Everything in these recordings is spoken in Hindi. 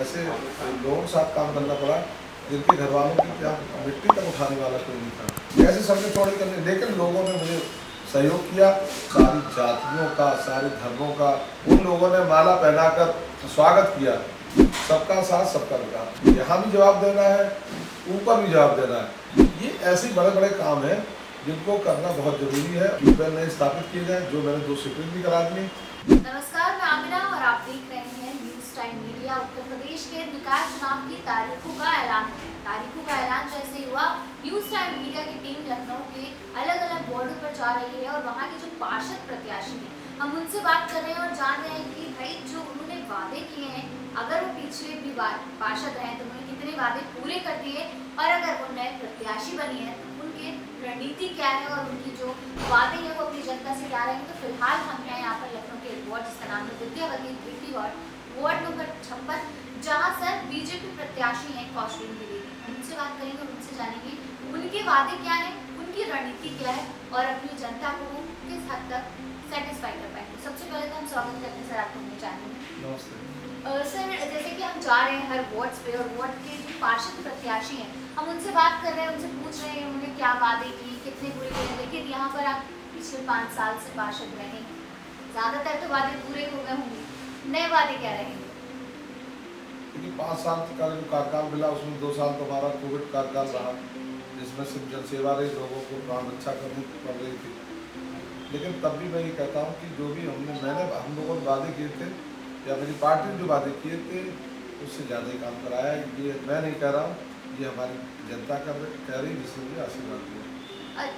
ऐसे लोगों के साथ काम करना पड़ा जिनके घर वालों की क्या मिट्टी तक उठाने वाला कोई नहीं था। ऐसे सड़कें चौड़ी करने, लेकिन लोगों ने मुझे सहयोग किया, सारी जातियों का, सारे धर्मों का। उन लोगों ने माला पहनाकर स्वागत किया। सबका साथ सबका विकास, यहाँ भी जवाब देना है, ऊपर भी जवाब देना है। ये ऐसे बड़े बड़े काम हैं जिनको करना बहुत जरूरी है। ट्यूबवेल नहीं स्थापित किए जाए, जो मैंने 2 सीटें भी करा दी। नमस्कार, मैं आमिना और आप देख रहे हैं news time media. Uttar Pradesh के निकाय चुनाव की तारीखों का ऐलान जैसे हुआ, न्यूज टाइम मीडिया की टीम लखनऊ के अलग अलग वार्डों पर जा रही है और वहां के जो पार्षद प्रत्याशी हैं, हम उनसे बात कर रहे हैं और जान रहे हैं कि भाई जो उन्होंने वादे किए हैं, अगर वो पिछले भी पार्षद रहे तो उन्होंने कितने वादे पूरे कर दिए, और अगर वो नए प्रत्याशी बनी है तो उनकी रणनीति क्या है और उनकी जो वादे हैं वो अपनी जनता से क्या रहेंगे। तो फिलहाल हम हैं यहाँ पर लखनऊ के एक वार्ड जिसका नाम है विद्यावती द्वितीय वार्ड नंबर 56, जहाँ सर बीजेपी प्रत्याशी हैं कौशल द्विवेदी। उनसे बात करेंगे और उनसे जानेंगे उनके वादे क्या है, उनकी रणनीति क्या है और अपनी जनता को किस हद तक सेटिस्फाई कर पाएंगे। सबसे पहले तो हम स्वागत करते हैं सर आपको अपने चैनल में। नमस्ते सर, जैसे कि हम जा रहे हैं हर वार्ड पे और वार्ड के जो पार्षद प्रत्याशी हैं हम उनसे बात कर रहे हैं, उनसे पूछ रहे हैं उन्होंने क्या वादे की, कितने पूरे किए। लेकिन यहाँ पर आप पिछले 5 साल से पार्षद रहे, ज़्यादातर तो वादे पूरे हो गए होंगे, नए वादे क्या रहेंगे? क्योंकि 5 साल का जो कार्यकाल मिला उसमें 2 साल तो हमारा कोविड कार्यकाल रहा, जिसमें सिर्फ जनसेवा रही, लोगों को काम अच्छा करनी पड़ रही थी। लेकिन तब भी मैं ये कहता हूँ कि जो भी हम लोगों ने वादे किए थे या मेरी पार्टी ने जो वादे किए थे उससे ज़्यादा ही काम कराया है। ये मैं नहीं कह रहा हूँ, ये हमारी जनता कह रही, जिसने मुझे आशीर्वाद दिया।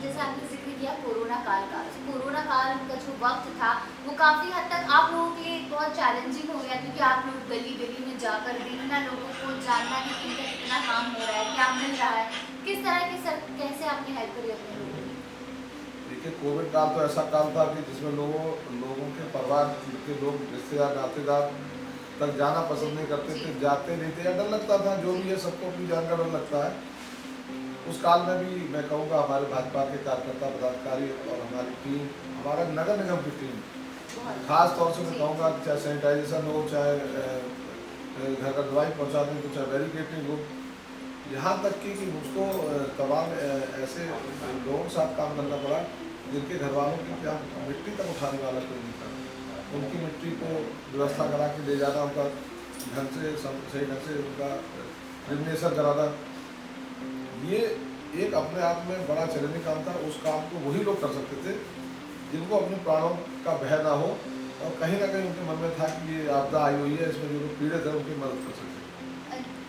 जैसे आपने जिक्र किया कोरोना काल का, तो कोरोना काल का जो वक्त था वो काफ़ी हद तक आप लोगों के लिए बहुत चैलेंजिंग हो गया, क्योंकि आप लोग गली गली में जाकर देखना, लोगों को जानना कि किनका कितना काम हो रहा है, क्या मिल रहा है, किस तरह के सर कैसे आपने हेल्प करी अपने लोगों की। देखिए, कोविड काल तो ऐसा काल था कि जिसमें लोगों के परिवार के लोग, रिश्तेदार, नातेदार तक जाना पसंद नहीं करते थे, जाते नहीं थे या डर लगता था। जो भी है, सबको अपनी जान का डर लगता है। उस काल में भी मैं कहूँगा हमारे भाजपा के कार्यकर्ता, पदाधिकारी और हमारी टीम, हमारा नगर निगम की टीम, खास तौर से मैं कहूँगा कि चाहे सैनिटाइजेशन हो, चाहे घर का दवाई पहुँचाने को, चाहे बैरिकेडिंग हो, यहाँ तक कि मुझको तमाम ऐसे लोगों के साथ काम करना पड़ा जिनके घर वालों की क्या मिट्टी तक उठाने वाला कोई नहीं था। उनकी मिट्टी को व्यवस्था करा के ले जाना, उनका ढंग से सही ढंग से उनका रिमिनेशन कराना, ये एक अपने आप में बड़ा चैलेंजिंग काम था। उस काम को वही लोग कर सकते थे जिनको अपने प्राणों का भय ना हो और कहीं ना कहीं उनके मन में था कि ये आपदा आई हुई है, इसमें जो लोग पीड़ित है उनकी मदद कर सकते।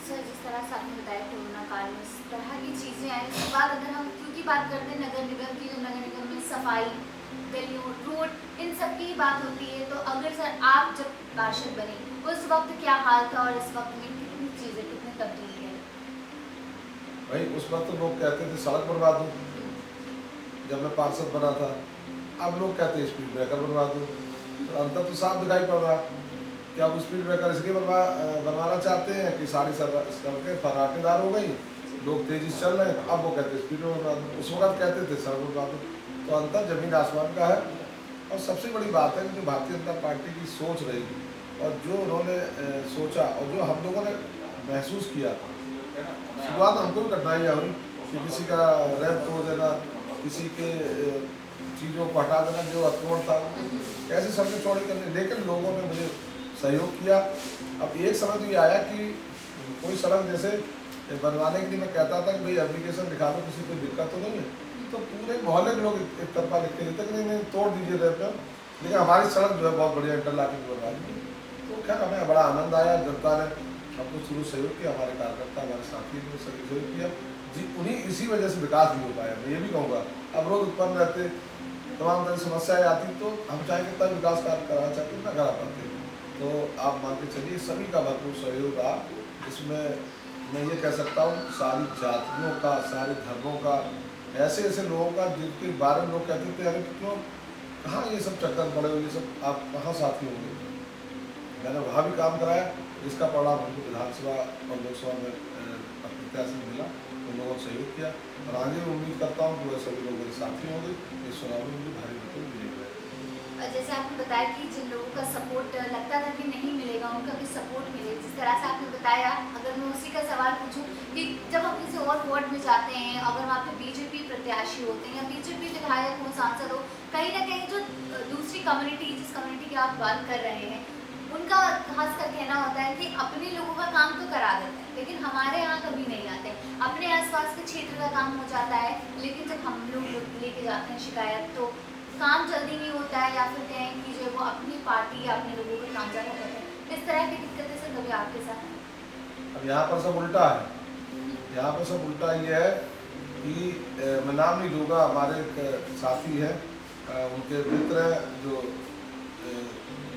सर, जिस तरह से आपने बताया कोरोना काल में इस तरह की चीज़ें आई, उसके बाद अगर हम क्योंकि बात करते हैं नगर निगम की, जो नगर निगम में सफाई, गलियों, रोड, इन सब की बात होती है, तो अगर सर आप जब पार्षद बने उस वक्त क्या हाल था और इस वक्त में कितनी चीज़ें, कितनी तब्दीली है? भाई, उस वक्त तो लोग कहते थे सड़क बनवा दूँ, जब मैं पार्षद बना था। अब लोग कहते हैं स्पीड ब्रेकर बनवा दूँ। तो अंतर तो साफ दिखाई पड़ रहा। क्या आप स्पीड ब्रेकर इसलिए बनवाना चाहते हैं कि सारी सड़कें फर्राटेदार हो गई, लोग तेजी से चल रहे हैं, अब वो कहते हैं स्पीड ब्रेकर बनवा दो। उस वक्त कहते थे सड़क बनवा दो। तो अंतर जमीन आसमान का है। और सबसे बड़ी बात है कि जो भारतीय जनता पार्टी की सोच रही और जो उन्होंने सोचा और जो हम लोगों ने महसूस किया, शुरुआत में हमको भी कठिनाइयाँ हुई कि किसी का रैंप तोड़ देना, किसी के चीज़ों को हटा देना जो अतोड़ था, कैसे सड़कें चौड़ी करनी, लेकिन लोगों ने मुझे सहयोग किया। अब एक समय तो ये आया कि कोई सड़क जैसे बनवाने के लिए मैं कहता था कि भाई एप्लीकेशन दिखा दो, किसी कोई दिक्कत तो नहीं है, तो पूरे मोहल्ले के लोग एक तरफा लिख के देते कि नहीं तोड़ दीजिए रैंप। लेकिन हमारी सड़क जो है बहुत बढ़िया इंटरलॉकिंग बनवा दी। तो खैर हमें बड़ा आनंद आया, जनता ने हमको शुरू सहयोग किया, हमारे कार्यकर्ता, हमारे साथी ने सहयोग किया जी। उन्हीं इसी वजह से विकास भी हो पाया। मैं ये भी कहूँगा, अब रोज उत्पन्न रहते, तमाम तरह की समस्याएं आती, तो हम चाहे कितना विकास कार्य कराना चाहते ना करा पाते। तो आप मान के चलिए सभी का भरपूर सहयोग रहा। इसमें मैं ये कह सकता हूँ सारी जातियों का, सारे धर्मों का, ऐसे ऐसे लोगों का जिनके बारे में लोग कहते थे अरे क्यों, कहाँ ये सब चक्कर पड़े हुए, ये सब आप कहाँ साथी होंगे। मैंने वहाँ भी काम कराया, जिसका परिणाम हमको विधानसभा और लोकसभा में प्रत्याशी मिला। उन लोगों ने सहयोग किया और आगे उम्मीद करता हूँ कि वह सभी लोग मेरे साथी होंगे। इस चुनाव में मुझे भारी मतों मिलेगा। जैसे आपने बताया कि जिन लोगों का सपोर्ट लगता था कि नहीं मिलेगा, उनका भी सपोर्ट मिले। जिस तरह से आपने बताया, अगर मैं उसी का सवाल पूछूं कि जब हम किसी और वार्ड में जाते हैं, अगर वहाँ पे बीजेपी प्रत्याशी होते हैं या बीजेपी विधायक हो, सांसद हो, कहीं ना कहीं जो दूसरी कम्युनिटी, जिस कम्युनिटी की आप बात कर रहे हैं, उनका खास कर कहना होता है कि अपने लोगों का काम तो करा देते हैं, लेकिन हमारे यहाँ कभी नहीं आते। अपने आसपास के क्षेत्र का काम हो जाता है, लेकिन जब हम लोग लेके जाते हैं शिकायत, तो काम जल्दी नहीं होता है, या फिर कहें कि जो वो अपनी पार्टी या अपने लोगों का काम ज़्यादा करते हैं। इस तरह की दिक्कतें से कभी आपके साथ है? अब यहाँ पर सब उल्टा है। यहाँ पर सब उल्टा ये है कि मैं नाम नहीं दूंगा, हमारे एक साथी हैं, उनके मित्र हैं जो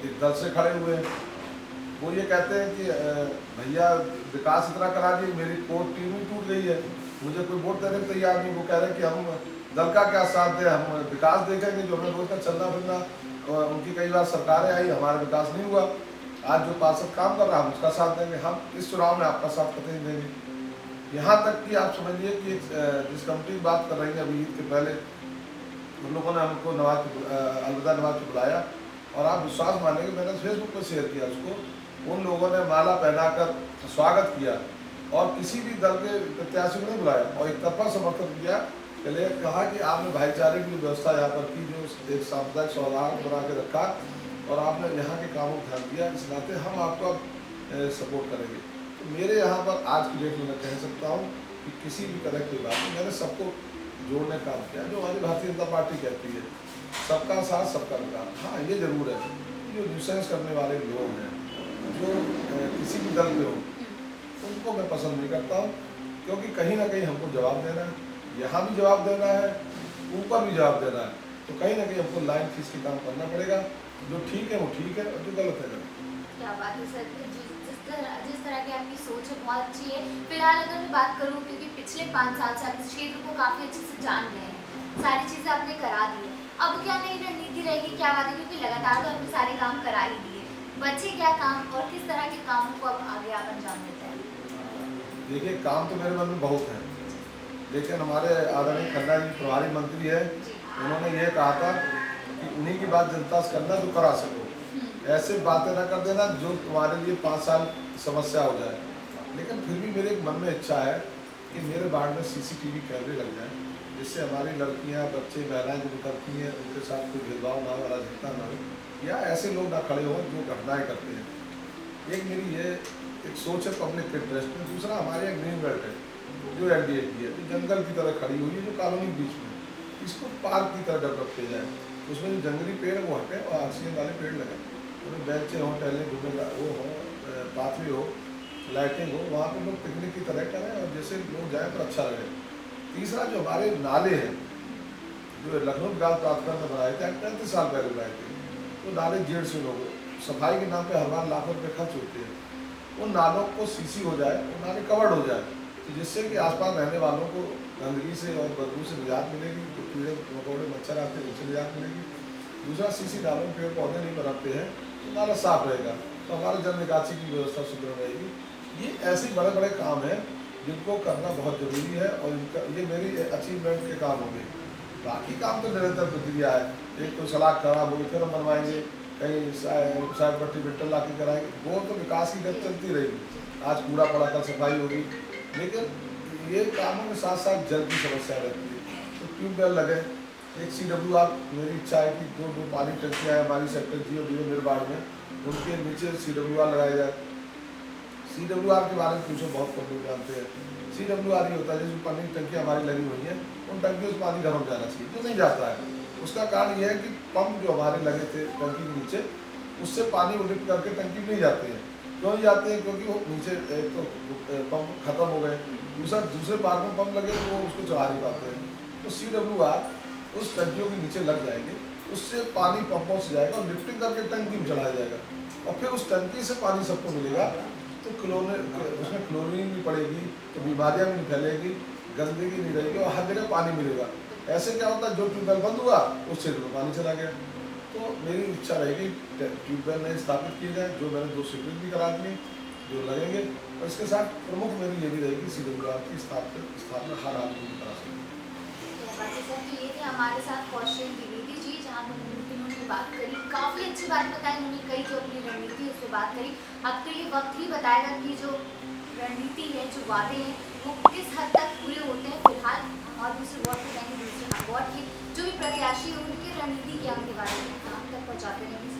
एक दल से खड़े हुए हैं। वो ये कहते हैं कि भैया विकास इतना करा दिए, मेरी कोर टीम ही टूट गई है, मुझे कोई वोट देने को तैयार नहीं। वो कह रहे हैं कि हम दल का क्या साथ दें, हम विकास देखेंगे, जो हमें रोज का चलना फिरना, उनकी कई बार सरकारें आई, हमारा विकास नहीं हुआ। आज जो पार्षद काम कर रहा है हम उसका साथ देंगे, हम इस चुनाव में आपका साथ कतई नहीं देंगे। यहाँ तक कि आप समझिए कि जिस कमेटी की बात कर रही है, अभी ईद के पहले उन लोगों ने हमको अलविदा नवाज को बुलाया, और आप विश्वास मानेंगे, मैंने फेसबुक पर शेयर किया उसको। उन लोगों ने माला पहनाकर स्वागत किया और किसी भी दल के प्रत्याशी को नहीं बुलाया, और एक तरफा समर्थन किया। पहले कहा कि आपने भाईचारे की व्यवस्था यहाँ पर की, जो एक सामुदायिक सौहार्द बना के रखा, और आपने यहाँ के कामों को ध्यान दिया, इस नाते हम आपको सपोर्ट करेंगे। तो मेरे यहाँ पर आज की डेट में मैं कह सकता हूँ कि किसी भी तरह की बात नहीं, मैंने सबको जोड़ने का काम किया, जो हमारी भारतीय जनता पार्टी कहती है, सबका साथ सबका विकास। हाँ, ये जरूर है, जो न्यूसेंस करने वाले लोग हैं, जो किसी भी दल के हो, उनको मैं पसंद नहीं करता हूँ, क्योंकि कहीं ना कहीं हमको जवाब देना है, यहाँ भी जवाब देना है, ऊपर भी जवाब देना है। तो कहीं ना कहीं हमको लाइन खींच के काम करना पड़ेगा, जो ठीक है वो ठीक है, और जो गलत है गलत। क्या बात है सर, जिस तरह की आपकी सोच है बहुत अच्छी है। फिलहाल अगर मैं बात करूँ, क्योंकि पिछले 5 साल से आप इस क्षेत्र को काफ़ी अच्छे से जान गए हैं, सारी चीज़ें आपने करा दी है, अब क्या नई रणनीति रहेगी, क्या बात है, क्योंकि लगातार तो आपने सारे काम करा ही दिए, बचे क्या काम और किस तरह के कामों को अब आगे आप अंजाम देते हैं? देखिए, काम तो मेरे मन में बहुत है, लेकिन हमारे आदरणीय खन्ना जी प्रभारी मंत्री है, उन्होंने ये कहा था कि उन्हीं की बात जनता से करना जो करा सको, ऐसे बातें ना कर देना जो तुम्हारे लिए 5 साल समस्या हो जाए। लेकिन फिर भी मेरे मन में इच्छा है कि मेरे वार्ड में CCTV कैमरे लग जाएं, जिससे हमारी लड़कियां, बच्चे, महिलाएं जो निकलती हैं, उनके साथ कोई भेदभाव ना हो, अराजकता ना हो, या ऐसे लोग ना खड़े हों जो घटनाएं करते हैं। एक मेरी ये एक सोच है पब्लिक इंटरेस्ट में। दूसरा, हमारे यहाँ ग्रीन बेल्ट है जो NDA की है, जो जंगल की तरह खड़ी हुई है, जो कॉलोनी बीच में, इसको पार्क की तरह डेवलप किया जाए। उसमें जो जंगली पेड़ है वो हटे और ऑक्सीजन वाले पेड़ लगे, उन्हें बेंचें हों, टहलने घूमने वो हो, पाथवे हो, लाइटिंग हो, वहाँ पे लोग पिकनिक की तरह करें, और जैसे लोग जाए तो अच्छा लगे। तीसरा, जो हमारे नाले हैं, जो लखनऊ विकास प्राधिकरण ने बनाए थे 35 साल पहले बनाए थे, वो नाले जेड़ से लोग सफाई के नाम पे हर बार लाखों रुपये खर्च होते हैं, उन नालों को CC हो जाए, वो नाले कवर्ड हो जाए, तो जिससे कि आसपास रहने वालों को गंदगी से और बदबू से निजात मिलेगी, जो कीड़े मकोड़े मच्छर आते हैं उनसे निजात मिलेगी। दूसरा, CC नालों में पेड़ पौधे नहीं बनाते हैं तो नाला साफ रहेगा, तो हमारे जल निकासी की व्यवस्था सुदृढ़ रहेगी। ये ऐसे बड़े बड़े काम हैं जिनको करना बहुत जरूरी है, और इनका ये मेरी अचीवमेंट के काम होंगे। बाकी काम तो निरंतर प्रक्रिया है, एक तो सलाख खराब होगी फिर हम बनवाएंगे, कहीं साइड पट्टी बिल्टर ला के कराएंगे, वो तो विकास की गति चलती रहेगी। आज कूड़ा पड़ा, कल सफाई होगी, लेकिन ये कामों के साथ साथ जल की समस्या रहती है। तो ट्यूबवेल लगे, एक CWR, मेरी इच्छा है कि दो पानी टंकियाँ हैं हमारी सेक्टर G और D मेरे वार्ड में, उनके नीचे CWR लगाया जाए। CWR के बारे में पूछो, बहुत कम लोग जानते हैं। CWR ये होता है जिसमें पानी की टंकियाँ हमारी लगी हुई हैं, उन टंकियों से पानी घरों में जाना चाहिए, जो नहीं जाता है। उसका कारण ये है कि पंप जो हमारे लगे थे टंकी के नीचे, उससे पानी उलिट करके टंकी में नहीं जाते हैं। क्यों नहीं जाते हैं? क्योंकि वो नीचे एक तो पंप खत्म हो गए, दूसरे पार्क में पंप लगे तो वो उसको चढ़ा नहीं पाते हैं। तो CWR उस टंकियों के नीचे लग जाएंगे, उससे पानी पंपों से जाएगा और लिफ्टिंग करके टंकी में चढ़ाया जाएगा, और फिर उस टंकी से पानी सबको मिलेगा। तो उसमें क्लोरीन भी पड़ेगी, तो बीमारियां भी नहीं फैलेगी, गंदगी नहीं रहेगी, और हर जगह पानी मिलेगा। ऐसे क्या होता है, जो ट्यूबवेल बंद हुआ उस क्षेत्र में पानी चला गया। तो मेरी इच्छा रहेगी ट्यूबवेल नए स्थापित किए जाए, जो मैंने 2 स्वीकृत भी करा दिए, जो लगेंगे, और इसके साथ प्रमुख मेरी ये भी रहेगी CWR की स्थापना हर आदमी की तरह से। सर, तो ये थे हमारे साथ कौशल द्विवेदी जी, जहाँ पर उन्होंने की बात करी, काफ़ी अच्छी बात बताई उन्होंने, कई जो अपनी रणनीति है उस पर बात करी। अब तो ये वक्त ही बताएगा कि जो रणनीति है, जो वादे हैं, वो किस हद तक पूरे होते हैं। फिलहाल हम और दूसरे वॉर्ड पे जाएंगे, दूसरे वॉर्ड के जो भी प्रत्याशी हैं उनकी रणनीति क्या उनके बारे में आप तक पहुँचाते रहेंगे।